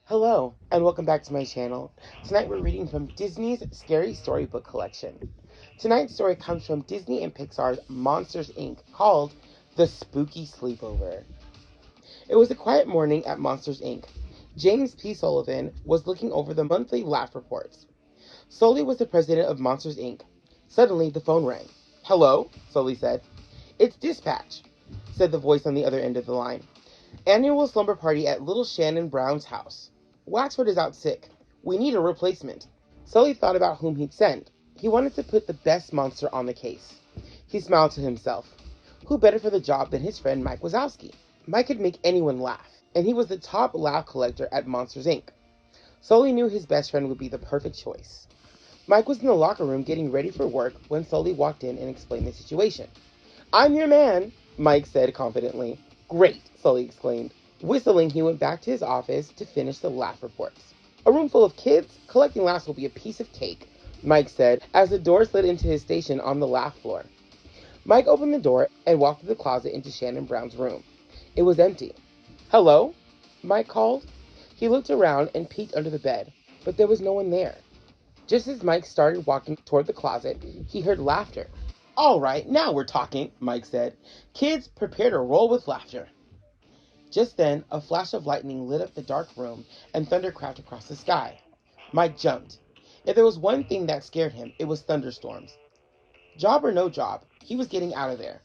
Hello, and welcome back to my channel. Tonight we're reading from Disney's Scary Storybook collection. Tonight's story comes from Disney and Pixar's Monsters, Inc., called The Spooky Sleepover. It was a quiet morning at Monsters, Inc. James P. Sullivan was looking over the monthly laugh reports. Sully was the president of Monsters, Inc. Suddenly, the phone rang. "Hello," Sully said. "It's dispatch," said the voice on the other end of the line. "Annual slumber party at little Shannon Brown's house. Waxford is out sick. We need a replacement." Sully thought about whom he'd send. He wanted to put the best monster on the case. He smiled to himself. Who better for the job than his friend Mike Wazowski? Mike could make anyone laugh, and he was the top laugh collector at Monsters, Inc. Sully knew his best friend would be the perfect choice. Mike was in the locker room getting ready for work when Sully walked in and explained the situation. "I'm your man," Mike said confidently. "Great," Sully exclaimed. Whistling, he went back to his office to finish the laugh reports. "A room full of kids? Collecting laughs will be a piece of cake," Mike said as the door slid into his station on the laugh floor. Mike opened the door and walked through the closet into Shannon Brown's room. It was empty. "Hello?" Mike called. He looked around and peeked under the bed, but there was no one there. Just as Mike started walking toward the closet, he heard laughter. "All right, now we're talking," Mike said. "Kids, prepare to roll with laughter." Just then, a flash of lightning lit up the dark room, and thunder cracked across the sky. Mike jumped. If there was one thing that scared him, it was thunderstorms. Job or no job, he was getting out of there.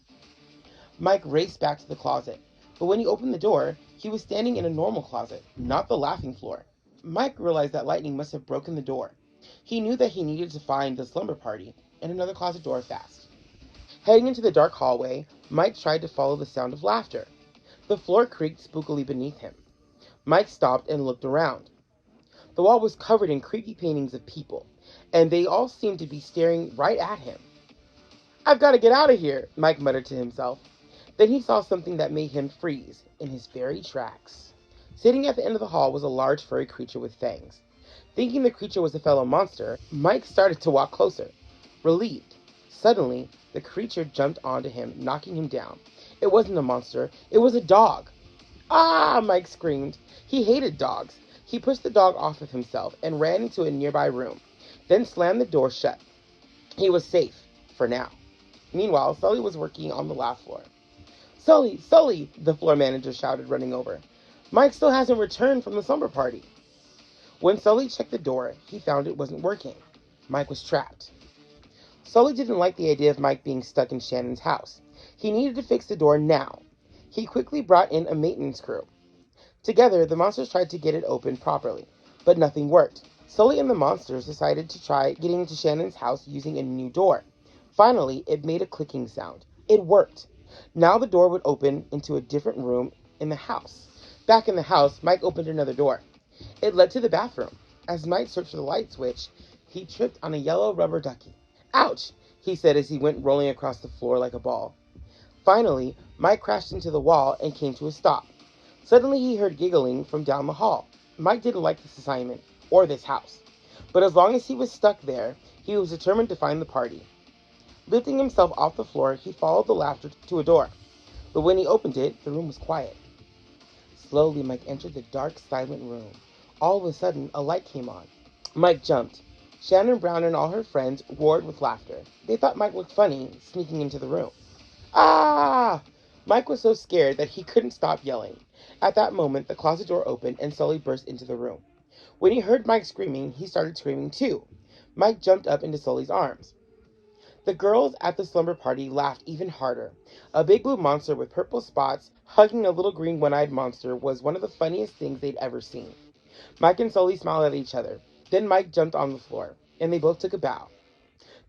Mike raced back to the closet, but when he opened the door, he was standing in a normal closet, not the laughing floor. Mike realized that lightning must have broken the door. He knew that he needed to find the slumber party and another closet door fast. Heading into the dark hallway, Mike tried to follow the sound of laughter. The floor creaked spookily beneath him. Mike stopped and looked around. The wall was covered in creepy paintings of people, and they all seemed to be staring right at him. "I've got to get out of here," Mike muttered to himself. Then he saw something that made him freeze in his very tracks. Sitting at the end of the hall was a large furry creature with fangs. Thinking the creature was a fellow monster, Mike started to walk closer, relieved. Suddenly, the creature jumped onto him, knocking him down. It wasn't a monster, it was a dog. "Ah!" Mike screamed. He hated dogs. He pushed the dog off of himself and ran into a nearby room, then slammed the door shut. He was safe, for now. Meanwhile, Sully was working on the laugh floor. "Sully! Sully!" the floor manager shouted, running over. "Mike still hasn't returned from the slumber party." When Sully checked the door, he found it wasn't working. Mike was trapped. Sully didn't like the idea of Mike being stuck in Shannon's house. He needed to fix the door now. He quickly brought in a maintenance crew. Together, the monsters tried to get it open properly, but nothing worked. Sully and the monsters decided to try getting into Shannon's house using a new door. Finally, it made a clicking sound. It worked. Now the door would open into a different room in the house. Back in the house, Mike opened another door. It led to the bathroom. As Mike searched for the light switch, he tripped on a yellow rubber ducky. "Ouch!" he said as he went rolling across the floor like a ball. Finally, Mike crashed into the wall and came to a stop. Suddenly he heard giggling from down the hall. Mike didn't like this assignment, or this house. But as long as he was stuck there, he was determined to find the party. Lifting himself off the floor, he followed the laughter to a door. But when he opened it, the room was quiet. Slowly, Mike entered the dark, silent room. All of a sudden, a light came on. Mike jumped. Shannon Brown and all her friends roared with laughter. They thought Mike looked funny, sneaking into the room. "Ah!" Mike was so scared that he couldn't stop yelling. At that moment, the closet door opened and Sully burst into the room. When he heard Mike screaming, he started screaming too. Mike jumped up into Sully's arms. The girls at the slumber party laughed even harder. A big blue monster with purple spots hugging a little green one-eyed monster was one of the funniest things they'd ever seen. Mike and Sully smiled at each other. Then Mike jumped on the floor, and they both took a bow.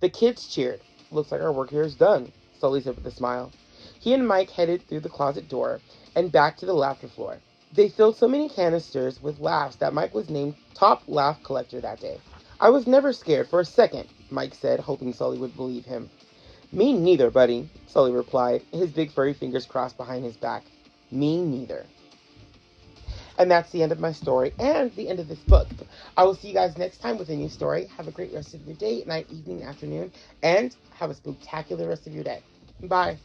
The kids cheered. "Looks like our work here is done," Sully said with a smile. He and Mike headed through the closet door and back to the laughter floor. They filled so many canisters with laughs that Mike was named top laugh collector that day. "I was never scared for a second," Mike said, hoping Sully would believe him. "Me neither, buddy," Sully replied, his big furry fingers crossed behind his back. "Me neither." And that's the end of my story and the end of this book. I will see you guys next time with a new story. Have a great rest of your day, night, evening, afternoon, and have a spooktacular rest of your day. Bye.